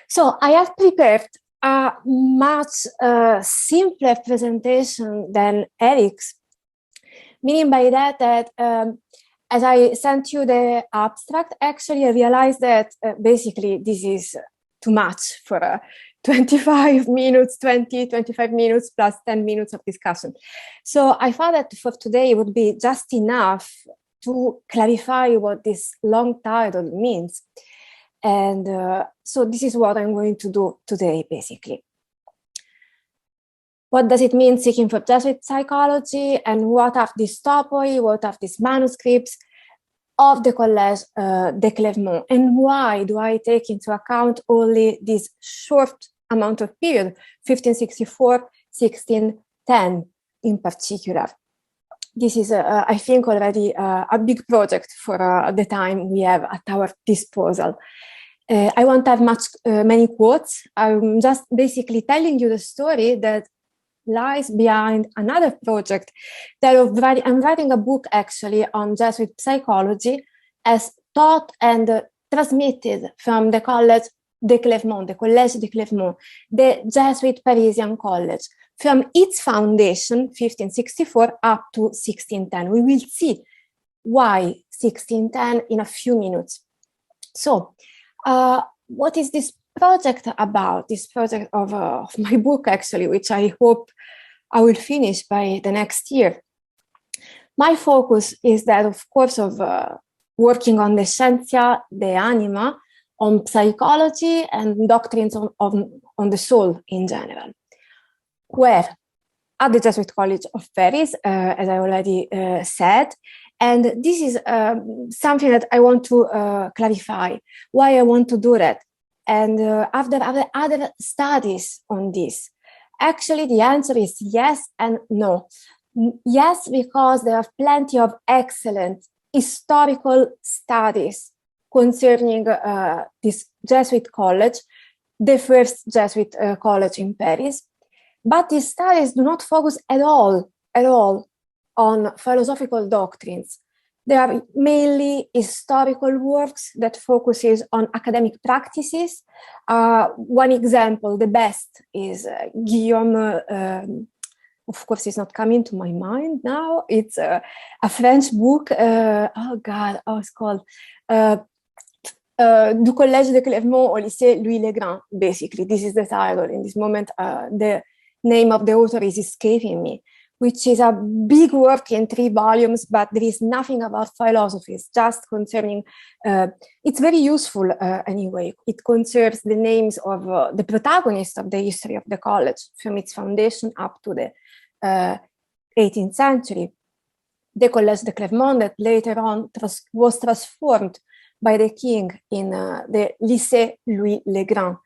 So I have prepared a much simpler presentation than Eric's, meaning by that as I sent you the abstract, actually I realized that basically this is too much for 25 minutes, 25 minutes plus 10 minutes of discussion. So I thought that for today it would be just enough to clarify what this long title means. And so this is what I'm going to do today, basically. What does it mean seeking for Jesuit psychology, and what are these topoi, what are these manuscripts of the Collège de Clermont, and why do I take into account only this short amount of period, 1564, 1610 in particular. This is, I think, already a big project for the time we have at our disposal. I won't have many quotes. I'm just basically telling you the story that lies behind another project that I'm writing a book actually on Jesuit psychology as taught and transmitted from the Collège de Clermont, the Collège de Clermont, the Jesuit Parisian college, from its foundation, 1564, up to 1610. We will see why 1610 in a few minutes. So, what is this project about? This project of my book, actually, which I hope I will finish by the next year. My focus is that, of course, of working on the scientia de anima, on psychology and doctrines on the soul in general. Where? At the Jesuit College of Paris, as I already said. And this is something that I want to clarify, why I want to do that. And after other studies on this, actually the answer is yes and no. Yes, because there are plenty of excellent historical studies concerning this Jesuit college, the first Jesuit college in Paris. But these studies do not focus at all on philosophical doctrines. They are mainly historical works that focuses on academic practices. One example, the best, is Guillaume, of course it's not coming to my mind now, it's a French book, it's called Du Collège de Clermont au lycée Louis-le-Grand, basically. This is the title. In this moment, the name of the author is escaping me, which is a big work in 3 volumes, but there is nothing about philosophies, just concerning, it's very useful anyway. It concerns the names of the protagonists of the history of the college, from its foundation up to the 18th century. The Collège de Clermont, that later on was transformed by the king in the Lycée Louis-le-Grand,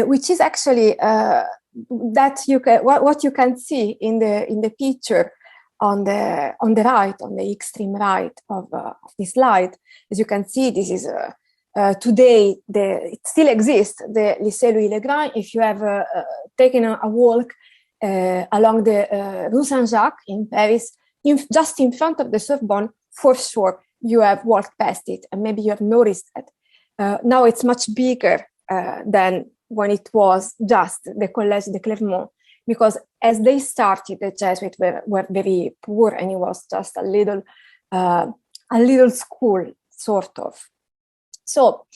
which is actually that what you can see in the picture on the right, on the extreme right of this slide. As you can see, this is today it still exists, the Lycée Louis-le-Grand. If you have taken a walk along the Rue Saint-Jacques in Paris, just in front of the Sorbonne, for sure you have walked past it, and maybe you have noticed that. Now it's much bigger than when it was just the Collège de Clermont, because as they started, the Jesuits were very poor, and it was just a little school, sort of. So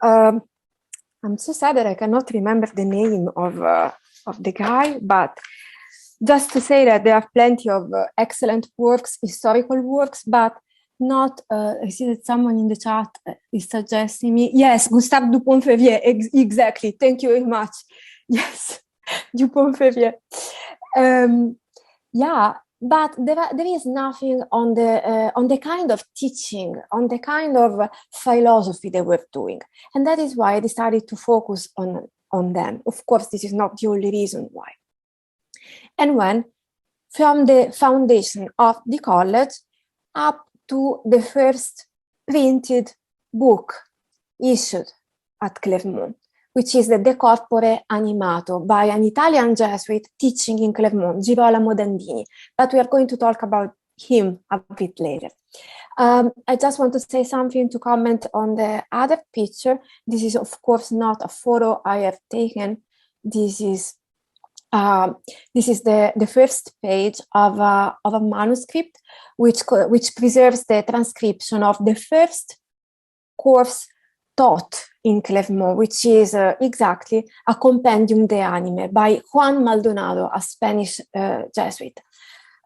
I'm so sad that I cannot remember the name of the guy, but just to say that there are plenty of excellent works, historical works, but not, I see that someone in the chat is suggesting me. Yes, Gustave Dupont-Févier, exactly. Thank you very much. Yes, Dupont-Févier. Yeah, but there is nothing on the kind of teaching, on the kind of philosophy they were doing. And that is why I decided to focus on them. Of course, this is not the only reason why. And when, from the foundation of the college up to the first printed book issued at Clermont, which is the De Corpore Animato by an Italian Jesuit teaching in Clermont, Girolamo Dandini. But we are going to talk about him a bit later. I just want to say something to comment on the other picture. This is, of course, not a photo I have taken. This is the first page of a manuscript, which preserves the transcription of the first course taught in Clermont, which is exactly a Compendium de Anime by Juan Maldonado, a Spanish Jesuit.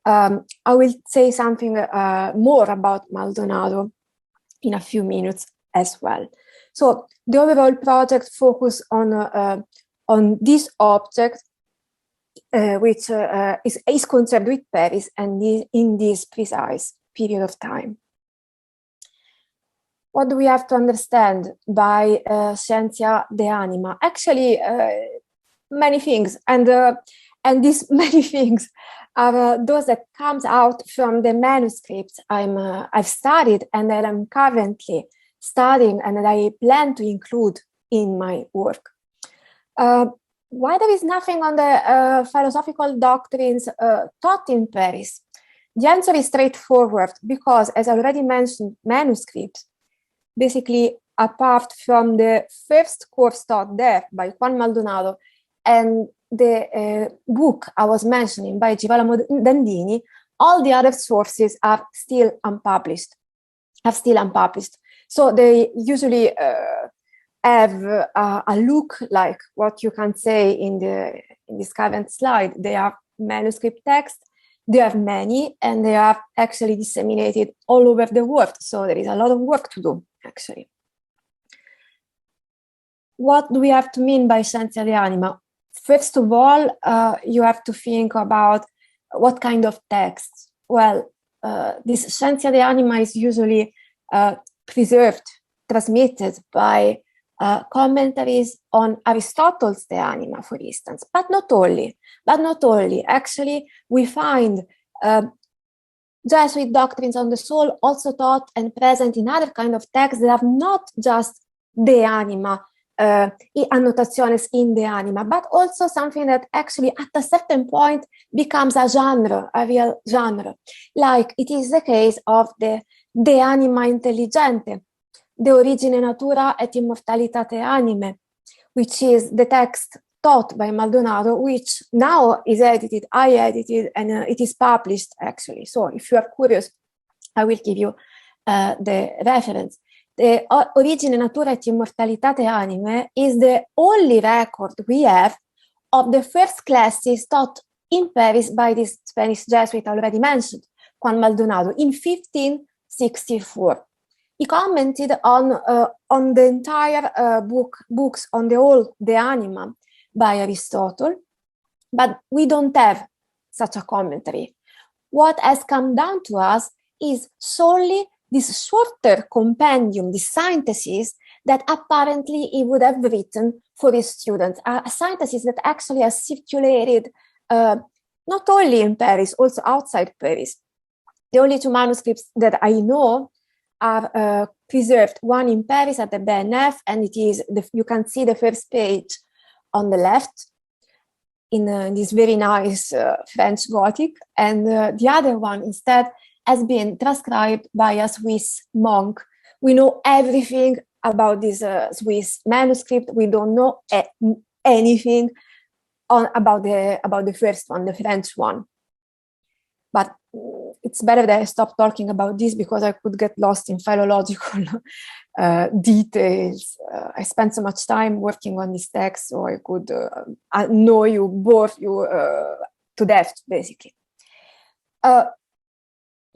I will say something more about Maldonado in a few minutes as well. So the overall project focused on this object, which is concerned with Paris and in this precise period of time. What do we have to understand by Scientia de Anima? Actually, many things, and these many things are those that comes out from the manuscripts I've studied and that I'm currently studying and that I plan to include in my work. Why there is nothing on the philosophical doctrines taught in Paris? The answer is straightforward, because, as I already mentioned, manuscripts, basically apart from the first course taught there by Juan Maldonado and the book I was mentioning by Girolamo Dandini, all the other sources are still unpublished. So they usually have a look like what you can say in this current slide. They are manuscript text. They have many, and they are actually disseminated all over the world. So there is a lot of work to do, actually. What do we have to mean by Scientia de Anima? First of all, you have to think about what kind of text. Well, this Scientia de Anima is usually preserved, transmitted by commentaries on Aristotle's De Anima, for instance, but not only. Actually, we find Jesuit doctrines on the soul also taught and present in other kind of texts that are not just De Anima, annotaciones in De Anima, but also something that actually at a certain point becomes a genre, a real genre, like it is the case of the De Anima Intelligente, De Origine Natura et Immortalitate Anime, which is the text taught by Maldonado, which now is edited, I edited, and it is published actually. So if you are curious, I will give you the reference. The Origine Natura et Immortalitate Anime is the only record we have of the first classes taught in Paris by this Spanish Jesuit already mentioned, Juan Maldonado, in 1564. He commented on the entire books on the whole De Anima by Aristotle, but we don't have such a commentary. What has come down to us is solely this shorter compendium, this synthesis that apparently he would have written for his students, a synthesis that actually has circulated not only in Paris, also outside Paris. The only two manuscripts that I know are preserved, one in Paris at the BNF, and it is you can see the first page on the left in this very nice French Gothic, and the other one instead has been transcribed by a Swiss monk. We know everything about this Swiss manuscript. We don't know anything about the first one, the French one. But it's better that I stop talking about this because I could get lost in philological details. I spent so much time working on this text, so I could annoy you, bore you to death, basically.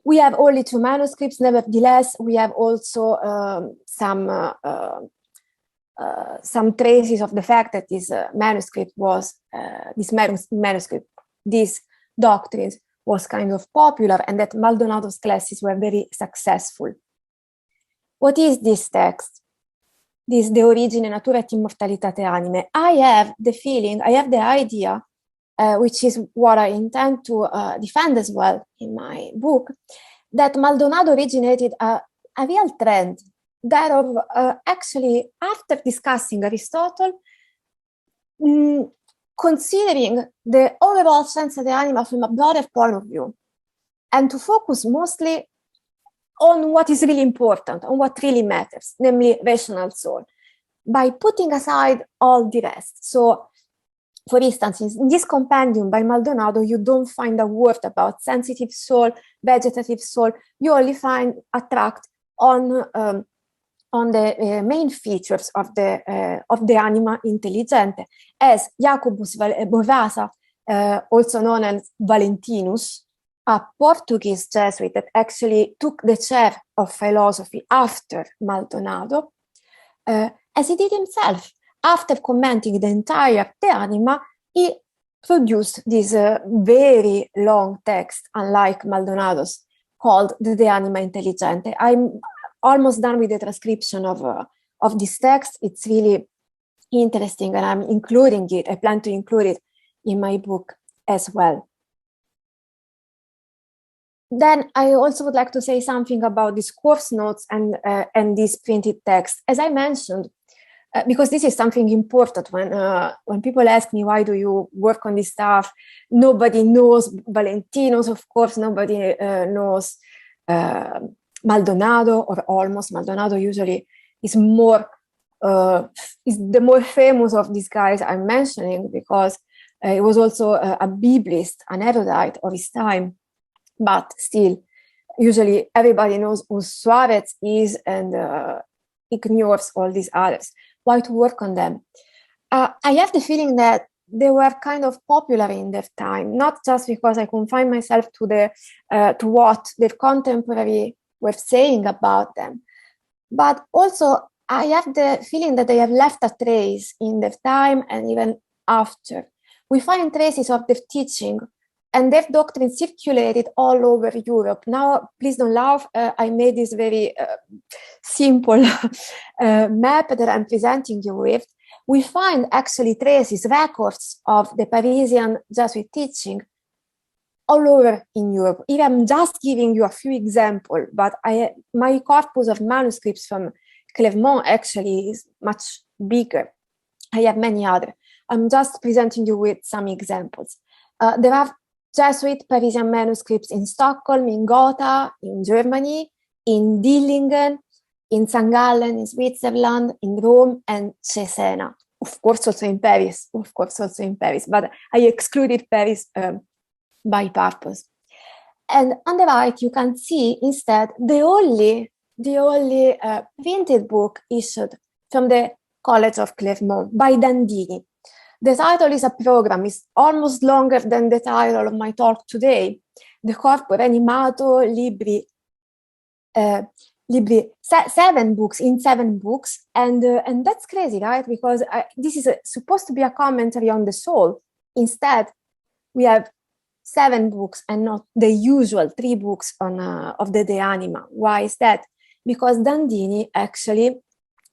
We have only two manuscripts. Nevertheless, we have also some traces of the fact that this manuscript was these doctrines was kind of popular, and that Maldonado's classes were very successful. What is this text? This De Origine Natura et Immortalitate Anime. I have the feeling, I have the idea, which is what I intend to defend as well in my book, that Maldonado originated a real trend, that of actually, after discussing Aristotle, considering the overall Scientia de Anima from a broader point of view. and to focus mostly on what is really important, on what really matters, namely rational soul, by putting aside all the rest. So, for instance, in this compendium by Maldonado, you don't find a word about sensitive soul, vegetative soul. You only find a tract on the main features of the anima intelligente, as Jacobus Bovasa, also known as Valentinus, a Portuguese Jesuit that actually took the chair of philosophy after Maldonado, as he did himself. After commenting the entire De Anima, he produced this very long text, unlike Maldonado's, called the De Anima Intelligente. I'm almost done with the transcription of this text. It's really interesting, and I'm including it. I plan to include it in my book as well. Then I also would like to say something about these course notes and this printed text. As I mentioned, because this is something important when people ask me, why do you work on this stuff? Nobody knows Valentinos, of course, nobody knows Maldonado, or almost. Maldonado usually is the more famous of these guys I'm mentioning, because he was also a Biblist, an erudite of his time, but still, usually everybody knows who Suarez is and ignores all these others. Why to work on them? I have the feeling that they were kind of popular in their time, not just because I confine myself to what their contemporary were saying about them, but also I have the feeling that they have left a trace in their time and even after. We find traces of their teaching and their doctrine circulated all over Europe. Now, please don't laugh. I made this very simple map that I'm presenting you with. We find actually traces, records of the Parisian Jesuit teaching all over in Europe. Here I'm just giving you a few examples, but my corpus of manuscripts from Clermont actually is much bigger. I have many other. I'm just presenting you with some examples. There are Jesuit Parisian manuscripts in Stockholm, in Gotha, in Germany, in Dillingen, in St. Gallen, in Switzerland, in Rome, and Cesena. Of course, also in Paris. But I excluded Paris by purpose. And on the right, you can see instead the only printed book issued from the College of Clermont by Dandini. The title is a program. It's almost longer than the title of my talk today. The Corpus Animato Libri, 7 books, and that's crazy, right? Because this is supposed to be a commentary on the soul. Instead, we have 7 books and not the usual 3 books of the De Anima. Why is that? Because Dandini actually,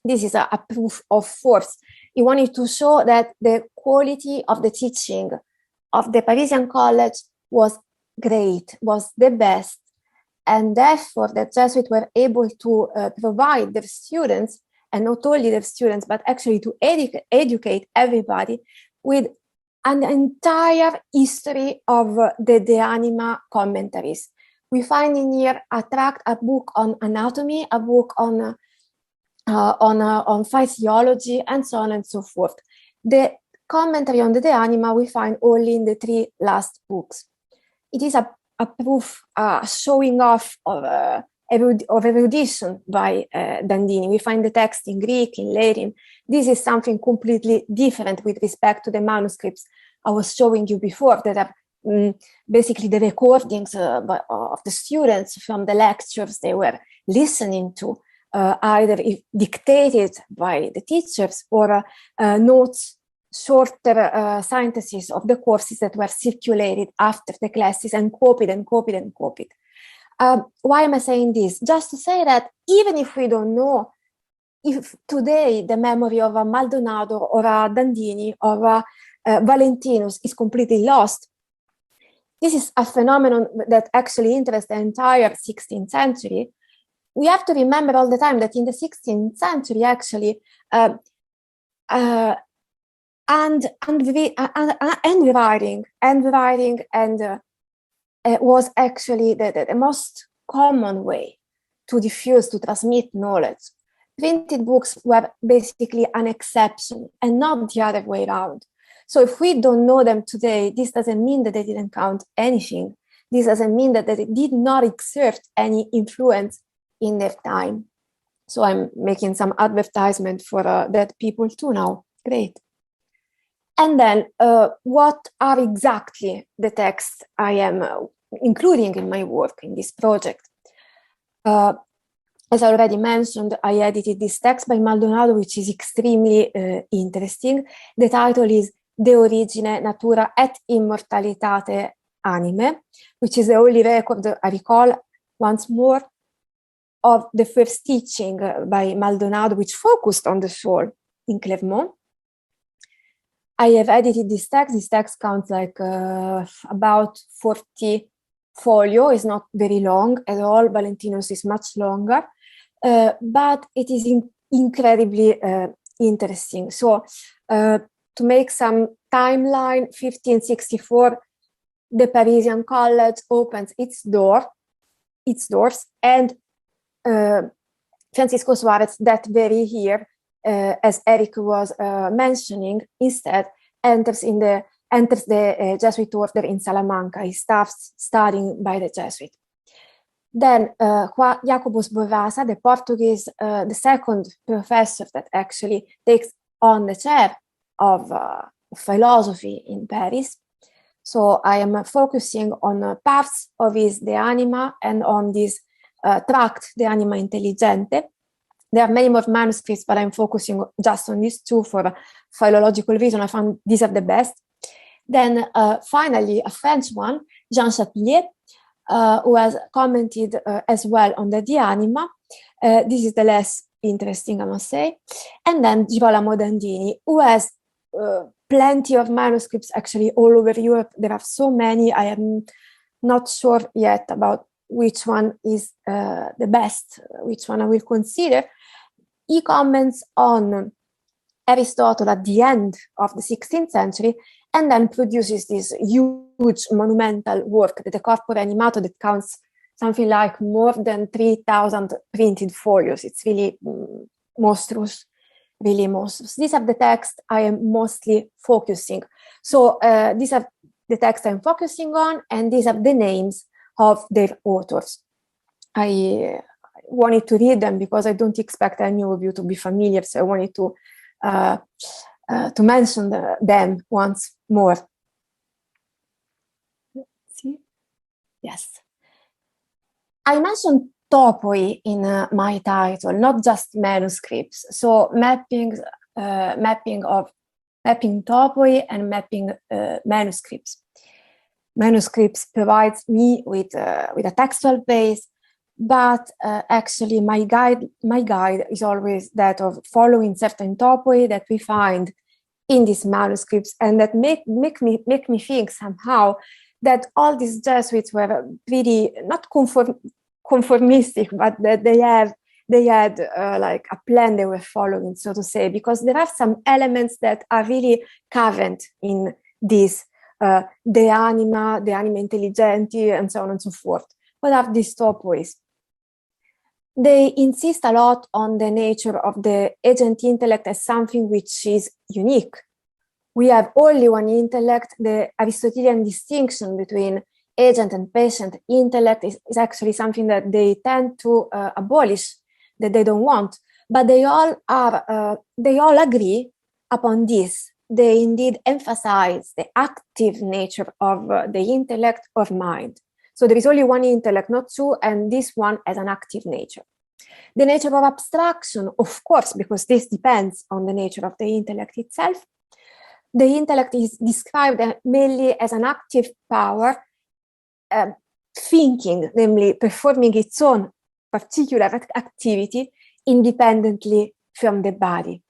this is a proof of force. He wanted to show that the quality of the teaching of the Parisian College was great, was the best, and therefore the Jesuits were able to provide their students, and not only their students, but actually to educate everybody with an entire history of the De Anima commentaries. We find in here a book on anatomy, a book on physiology, and so on and so forth. The commentary on the De Anima we find only in the 3 last books. It is a proof, showing off of erudition by Dandini. We find the text in Greek, in Latin. This is something completely different with respect to the manuscripts I was showing you before, that are basically the recordings of the students from the lectures they were listening to, either dictated by the teachers or notes, shorter synthesis of the courses that were circulated after the classes and copied. Why am I saying this? Just to say that even if we don't know if today the memory of a Maldonado or a Dandini or a Valentinus is completely lost, this is a phenomenon that actually interests the entire 16th century. We have to remember all the time that in the 16th century, actually, handwriting and was actually the most common way to diffuse, to transmit knowledge. Printed books were basically an exception and not the other way around. So if we don't know them today, this doesn't mean that they didn't count anything. This doesn't mean that they did not exert any influence in their time. So I'm making some advertisement for that people too now. Great. And then what are exactly the texts I am including in my work, in this project? As I already mentioned, I edited this text by Maldonado, which is extremely interesting. The title is De Origine, Natura et Immortalitate Anime, which is the only record I recall once more of the first teaching by Maldonado, which focused on the soul in Clermont. I have edited this text. This text counts like about 40 folio. It's not very long at all. Valentino's is much longer, but it is incredibly interesting. So to make some timeline, 1564, the Parisian College opens its doors, and Francisco Suarez that very year, as Eric was mentioning, instead enters the Jesuit order in Salamanca. He starts studying by the Jesuit. Then Jacobus Borrasa, the Portuguese, the second professor that actually takes on the chair of philosophy in Paris. So I am focusing on parts of his De Anima and on this tract, De Anima Intelligente. There are many more manuscripts, but I'm focusing just on these two for philological reason. I found these are the best. Then finally, a French one, Jean Chapelier, who has commented as well on the De Anima. This is the less interesting, I must say. And then Girolamo Dandini, who has plenty of manuscripts actually all over Europe. There are so many. I am not sure yet about which one is the best, which one I will consider. He comments on Aristotle at the end of the 16th century and then produces this huge monumental work, the De Corpore Animato, that counts something like more than 3,000 printed folios. It's really monstrous, really monstrous. These are the texts I am mostly focusing. So these are the texts I'm focusing on, and these are the names of their authors. I wanted to read them because I don't expect any of you to be familiar, so I wanted to mention them once more. Let's see. Yes. I mentioned topoi in my title, not just manuscripts. So mapping topoi and mapping manuscripts. Manuscripts provides me with a textual base, but actually my guide is always that of following certain topoi that we find in these manuscripts, and that make me think somehow that all these Jesuits were pretty not conformistic, but that they had like a plan they were following, so to say, because there are some elements that are really current in this De Anima Intelligenti, and so on and so forth. What are these topois? They insist a lot on the nature of the agent intellect as something which is unique. We have only one intellect. The Aristotelian distinction between agent and patient intellect is actually something that they tend to abolish, that they don't want. But they all agree upon this. They indeed emphasize the active nature of the intellect or mind. So there is only one intellect, not two, and this one has an active nature. The nature of abstraction, of course, because this depends on the nature of the intellect itself. The intellect is described mainly as an active power, thinking, namely performing its own particular activity independently from the body,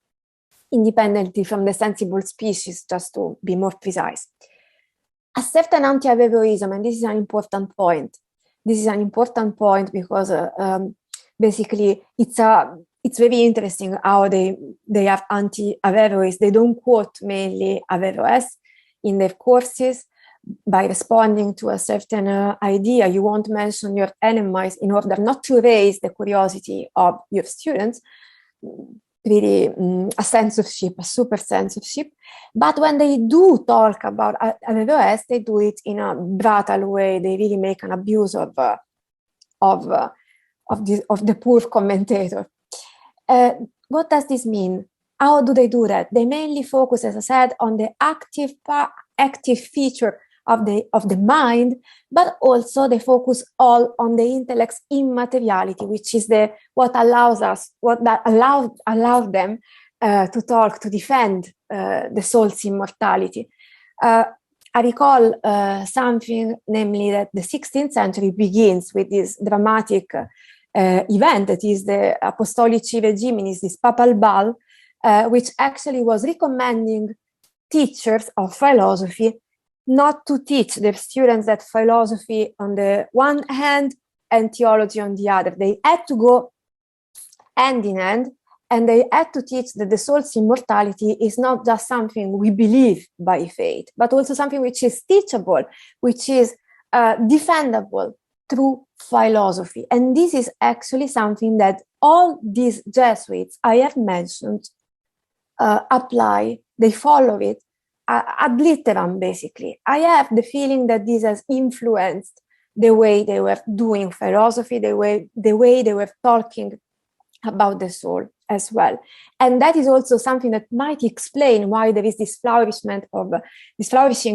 independently from the sensible species, just to be more precise. A certain anti-Averroism, and this is an important point. This is an important point because basically it's very interesting how they have anti-Averroes. They don't quote mainly Averroes in their courses, by responding to a certain idea. You won't mention your enemies in order not to raise the curiosity of your students. Really a censorship, a super censorship. But when they do talk about Averroes, they do it in a brutal way. They really make an abuse of the poor commentator. What does this mean? How do they do that? They mainly focus, as I said, on the active feature of the mind, but also they focus all on the intellect's immateriality, which is what allows them to talk, to defend the soul's immortality. I recall something, namely that the 16th century begins with this dramatic event that is the Apostolici Regiminis, this papal ball, which actually was recommending teachers of philosophy not to teach their students that philosophy on the one hand and theology on the other. They had to go hand in hand, and they had to teach that the soul's immortality is not just something we believe by faith, but also something which is teachable, which is defendable through philosophy. And this is actually something that all these Jesuits I have mentioned apply, they follow it ad litteram, basically. I have the feeling that this has influenced the way they were doing philosophy, the way they were talking about the soul as well. And that is also something that might explain why there is this flourishing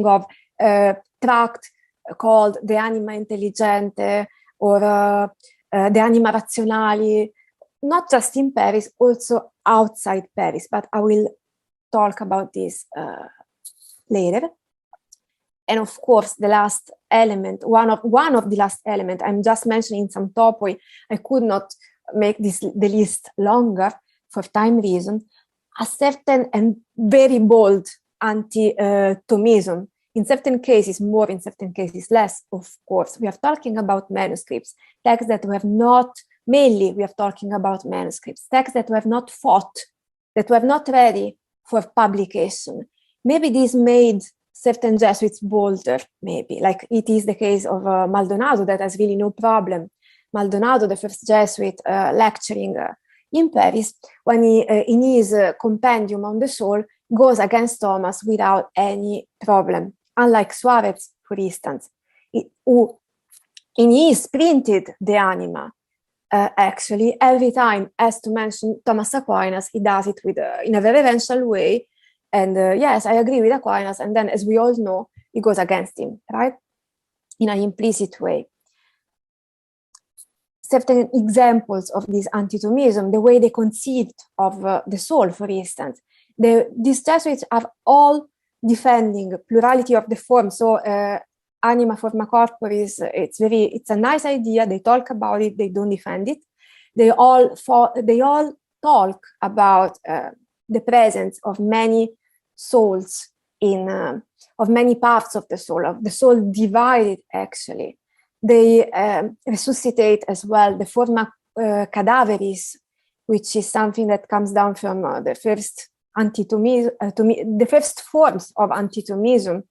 of tract called De Anima Intelligente or De Anima Razionali, not just in Paris, also outside Paris. But I will talk about this later. And of course, the last element, one of the last element, I'm just mentioning some topoi. I could not make the list longer for time reason. A certain and very bold anti-Thomism. In certain cases more, in certain cases less, of course. We are talking about manuscripts, texts that we have not, mainly we are talking about manuscripts, texts that we have not fought, that were not ready for publication. Maybe this made certain Jesuits bolder, maybe, like it is the case of Maldonado, that has really no problem. Maldonado, the first Jesuit lecturing in Paris, when he, in his compendium on the soul, goes against Thomas without any problem. Unlike Suarez, for instance, who in his printed De Anima, actually, every time has to mention Thomas Aquinas, he does it with in a very reverential way. And yes, I agree with Aquinas. And then, as we all know, he goes against him, right? In an implicit way. Certain examples of this anti-Thomism, the way they conceived of the soul, for instance. These Jesuits are all defending plurality of the form. So anima forma corporis, it's a nice idea. They talk about it, they don't defend it. They all talk about the presence of many souls of many parts of the soul divided, actually. They resuscitate as well the forma cadaveris, which is something that comes down from the first the first forms of anti-Thomism,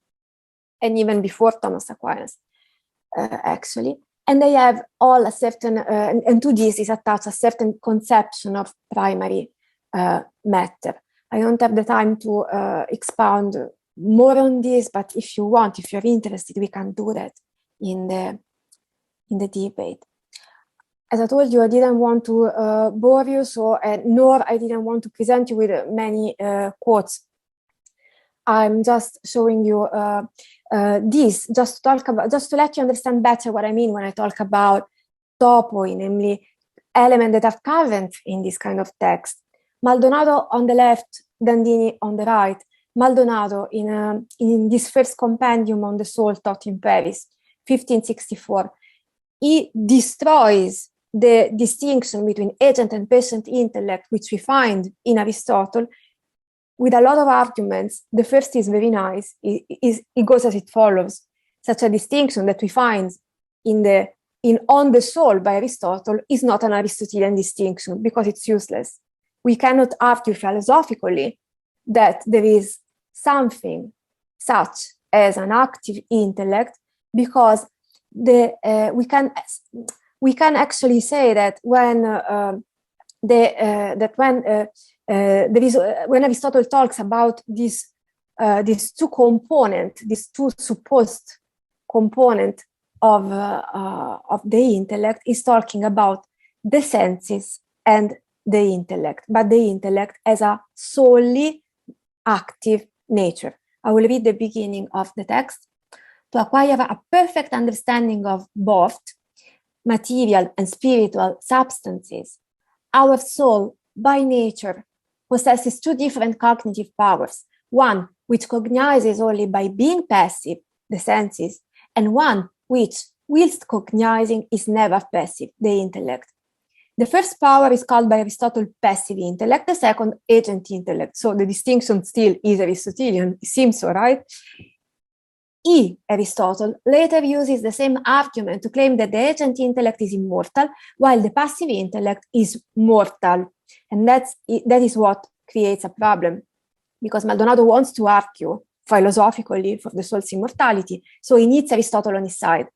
and even before Thomas Aquinas, actually. And they have all a certain, and to this is attached a certain conception of primary matter. I don't have the time to expound more on this, but if you want, if you're interested, we can do that in the debate. As I told you, I didn't want to bore you, so nor I didn't want to present you with many quotes. I'm just showing you this, just to let you understand better what I mean when I talk about topoi, namely elements that are current in this kind of text. Maldonado on the left, Dandini on the right. Maldonado in this first compendium on the soul taught in Paris, 1564. He destroys the distinction between agent and patient intellect, which we find in Aristotle, with a lot of arguments. The first is very nice. It goes as it follows. Such a distinction that we find in On the Soul by Aristotle is not an Aristotelian distinction because it's useless. We cannot argue philosophically that there is something such as an active intellect, because we can actually say that when when Aristotle talks about these two supposed component of the intellect, is talking about the senses and the intellect, but the intellect as a solely active nature. I will read the beginning of the text. To acquire a perfect understanding of both material and spiritual substances, our soul, by nature, possesses two different cognitive powers, one which cognizes only by being passive, the senses, and one which, whilst cognizing, is never passive, the intellect. The first power is called by Aristotle passive intellect, the second agent intellect. So the distinction still is Aristotelian, it seems so, right? Aristotle later uses the same argument to claim that the agent intellect is immortal, while the passive intellect is mortal. And that is what creates a problem, because Maldonado wants to argue philosophically for the soul's immortality, so he needs Aristotle on his side.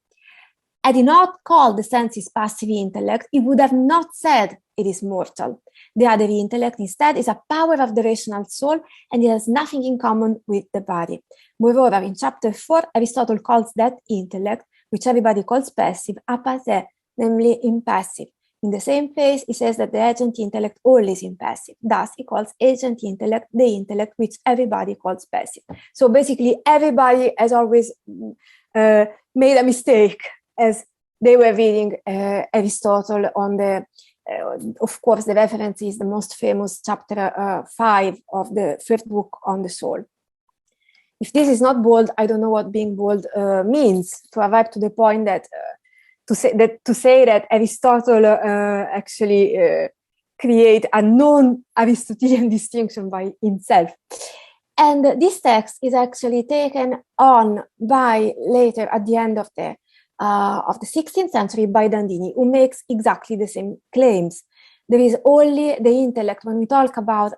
Had he not called the senses passive intellect, he would have not said it is mortal. The other intellect instead is a power of the rational soul, and it has nothing in common with the body. Moreover, in chapter 4, Aristotle calls that intellect, which everybody calls passive, apathé, namely impassive. In the same place, he says that the agent intellect always is impassive. Thus, he calls agent intellect the intellect which everybody calls passive. So basically, everybody has always made a mistake as they were reading Aristotle on the, of course, the reference is the most famous chapter 5 of the first book on the soul. If this is not bold, I don't know what being bold means, to arrive to the point that to say that Aristotle actually create a non-Aristotelian distinction by himself. And this text is actually taken on by later at the end of the 16th century by Dandini, who makes exactly the same claims. There is only the intellect. When we talk about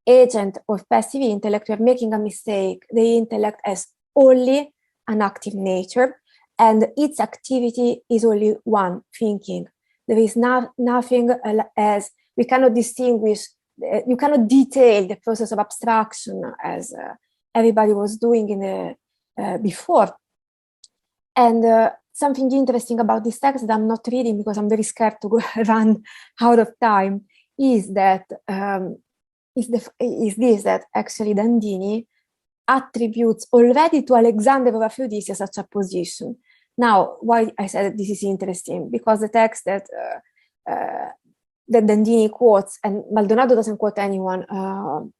agent or passive intellect, we are making a mistake. The intellect has only an active nature, and its activity is only one, thinking. There is nothing as, we cannot distinguish, you cannot detail the process of abstraction as everybody was doing in the before. And something interesting about this text that I'm not reading because I'm very scared to run out of time is that that actually Dandini attributes already to Alexander of Aphrodisia such a position. Now, why I said that this is interesting? Because the text that Dandini quotes, and Maldonado doesn't quote anyone on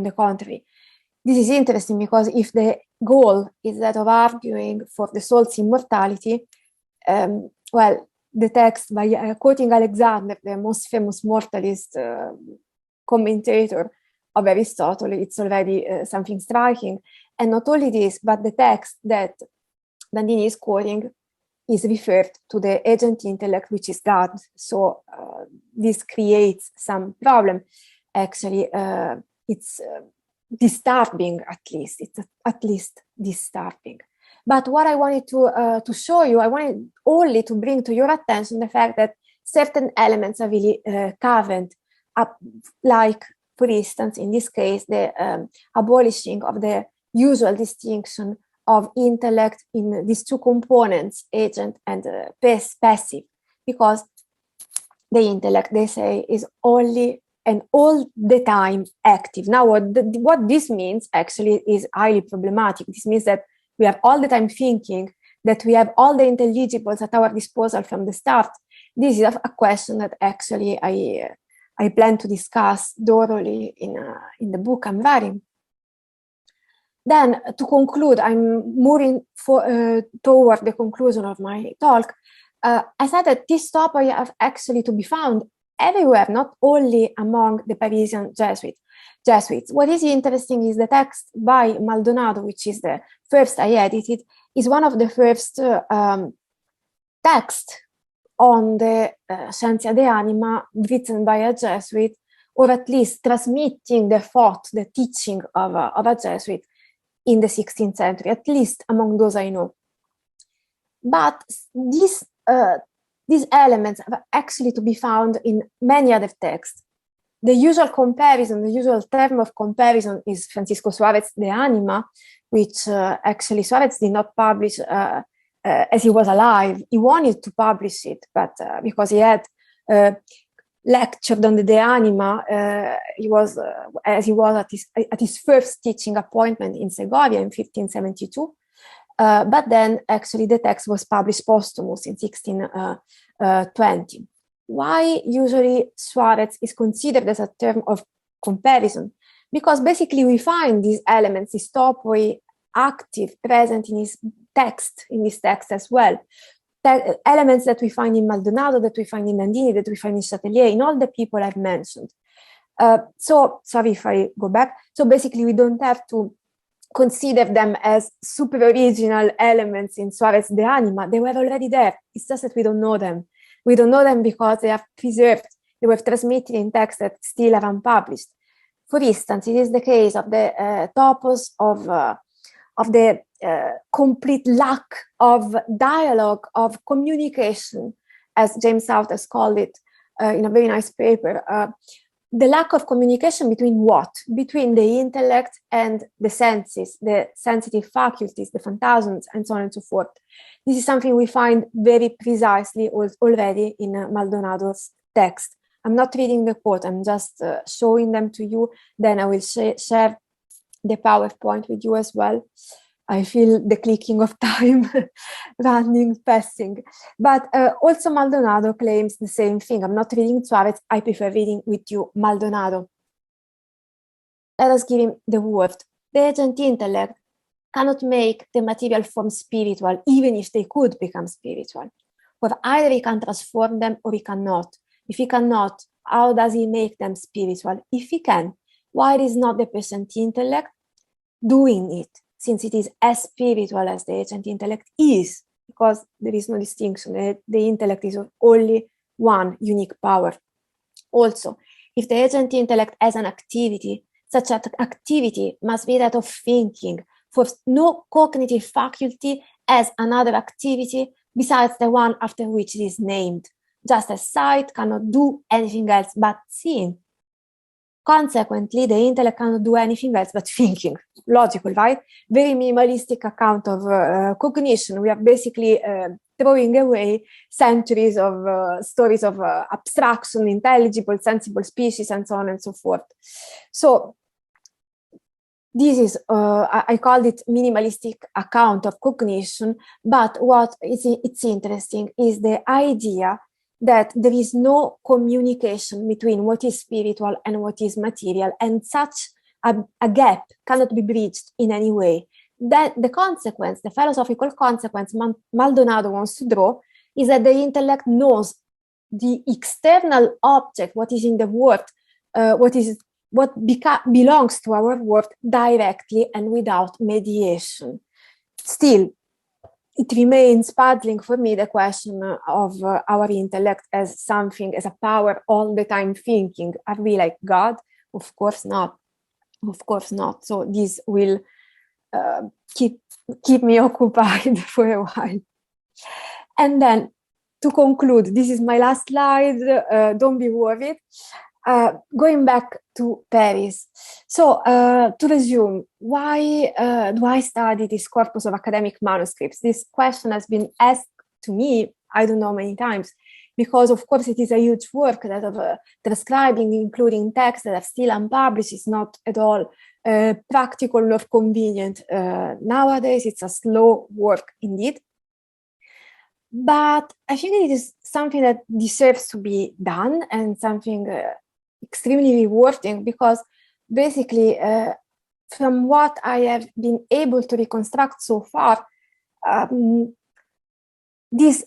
the contrary. This is interesting because if the goal is that of arguing for the soul's immortality, well, the text by quoting Alexander, the most famous moralist commentator of Aristotle, it's already something striking. And not only this, but the text that Dandini is quoting is referred to the agent intellect, which is God. So this creates some problem. Actually, it's disturbing, at least. It's at least disturbing. But what I wanted to show you, I wanted only to bring to your attention the fact that certain elements are really current, like, for instance, in this case, the abolishing of the usual distinction of intellect in these two components, agent and passive, because the intellect, they say, is only and all the time active. Now, what this means actually is highly problematic. This means that we are all the time thinking, that we have all the intelligibles at our disposal from the start. This is a question that actually I plan to discuss thoroughly in the book I'm writing. Then, to conclude, I'm moving toward the conclusion of my talk. I said that this topic is actually to be found everywhere, not only among the Parisian Jesuits. What is interesting is the text by Maldonado, which is the first I edited, is one of the first texts on the Scientia de Anima written by a Jesuit, or at least transmitting the thought, the teaching of a Jesuit in the 16th century, at least among those I know. But these elements are actually to be found in many other texts. The usual comparison, the usual term of comparison is Francisco Suarez's De Anima, which actually Suarez did not publish as he was alive. He wanted to publish it, but because he had lectured on the De Anima, he was at his first teaching appointment in Segovia in 1572. But then actually the text was published posthumous in 1620. Why usually Suarez is considered as a term of comparison? Because basically we find these elements, this topoi, active, present in his text, as well. Elements that we find in Maldonado, that we find in Landini, that we find in Chatelier, in all the people I've mentioned. So, sorry if I go back. So basically we don't have to consider them as super original elements in Suarez De Anima. They were already there. It's just that we don't know them. We don't know them because they are preserved. They were transmitted in texts that still are unpublished. For instance, it is the case of the topos of the complete lack of dialogue, of communication, as James South has called it in a very nice paper. The lack of communication between what? Between the intellect and the senses, the sensitive faculties, the phantasms, and so on and so forth. This is something we find very precisely already in Maldonado's text. I'm not reading the quote, I'm just showing them to you. Then I will share the PowerPoint with you as well. I feel the clicking of time passing. But also Maldonado claims the same thing. I'm not reading Suarez, I prefer reading with you Maldonado. Let us give him the word. The agent intellect cannot make the material form spiritual, even if they could become spiritual. For either he can transform them or he cannot. If he cannot, how does he make them spiritual? If he can, why is not the present intellect doing it, since it is as spiritual as the agent intellect is, because there is no distinction. The intellect is only one unique power. Also, if the agent intellect has an activity, such an activity must be that of thinking, for no cognitive faculty has another activity besides the one after which it is named, just as sight cannot do anything else but seeing. Consequently, the intellect cannot do anything else but thinking. Logical, right? Very minimalistic account of cognition. We are basically throwing away centuries of stories of abstraction, intelligible, sensible species, and so on and so forth. So this is, I called it minimalistic account of cognition, but what it's interesting is the idea that there is no communication between what is spiritual and what is material, and such a gap cannot be bridged in any way. That the consequence, the philosophical consequence Maldonado wants to draw, is that the intellect knows the external object, what is in the world, what belongs to our world directly and without mediation. Still, it remains puzzling for me, the question of our intellect as something, as a power all the time thinking. Are we like God? Of course not. Of course not. So this will keep me occupied for a while. And then to conclude, this is my last slide. Don't be worried. Going back to Paris. So to resume, why do I study this corpus of academic manuscripts? This question has been asked to me, I don't know, many times, because of course it is a huge work that of transcribing, including texts that are still unpublished. It's not at all practical nor convenient nowadays. It's a slow work indeed. But I think it is something that deserves to be done, and something extremely rewarding, because basically from what I have been able to reconstruct so far, these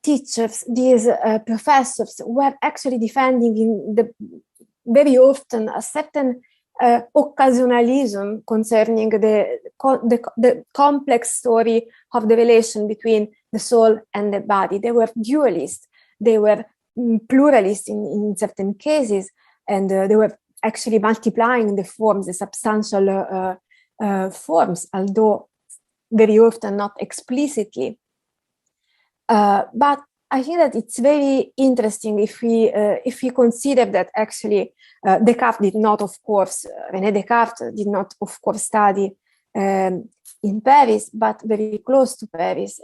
teachers, these professors were actually defending very often a certain occasionalism concerning the complex story of the relation between the soul and the body. They were dualists, they were pluralists in certain cases, and they were actually multiplying the forms, the substantial forms, although very often not explicitly. But I think that it's very interesting if we consider that actually Descartes did not, of course, René Descartes did not, of course, study in Paris, but very close to Paris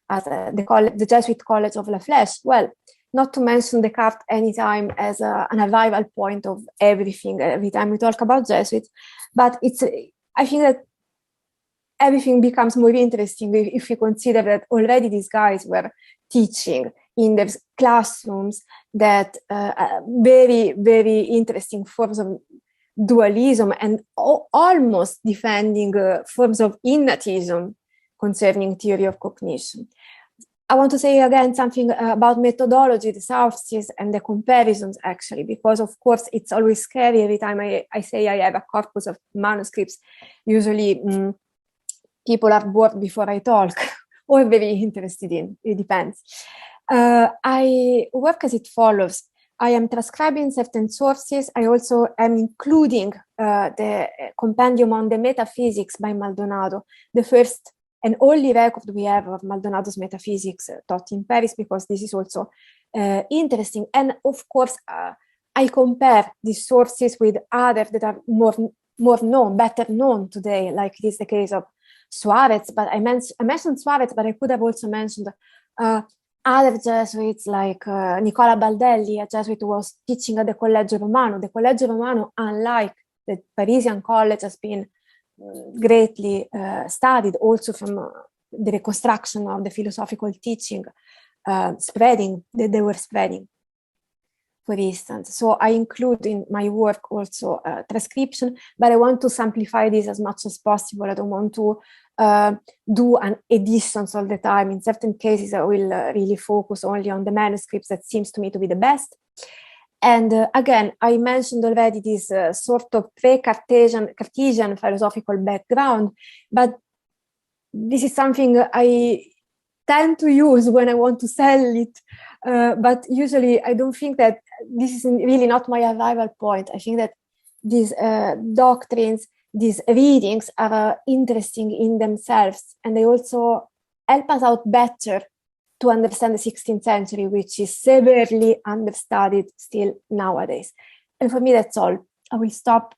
at the Jesuit College of La Flèche. Well, not to mention Descartes anytime as an arrival point of everything, every time we talk about Jesuits, but I think that everything becomes more interesting if we consider that already these guys were teaching in their classrooms that very, very interesting forms of dualism and almost defending forms of innatism concerning theory of cognition. I want to say again something about methodology, the sources, and the comparisons, actually, because, of course, it's always scary every time I say I have a corpus of manuscripts. Usually, people are bored before I talk or very interested in, it depends. I work as it follows. I am transcribing certain sources. I also am including the compendium on the metaphysics by Maldonado, the first and only record we have of Maldonado's metaphysics taught in Paris, because this is also interesting. And of course, I compare these sources with others that are more known, better known today, like it is the case of Suarez. But I mentioned Suarez, but I could have also mentioned other Jesuits like Nicola Baldelli, a Jesuit who was teaching at the Collegio Romano. The Collegio Romano, unlike the Parisian college, has been greatly studied also from the reconstruction of the philosophical teaching spreading, that they were spreading, for instance. So I include in my work also transcription, but I want to simplify this as much as possible. I don't want to do an editions all the time. In certain cases, I will really focus only on the manuscripts that seems to me to be the best. And again, I mentioned already this sort of Cartesian philosophical background, but this is something I tend to use when I want to sell it. But usually I don't think that this is really not my arrival point. I think that these doctrines, these readings are interesting in themselves, and they also help us out better to understand the 16th century, which is severely understudied still nowadays. And for me, that's all. I will stop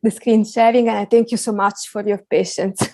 the screen sharing, and I thank you so much for your patience.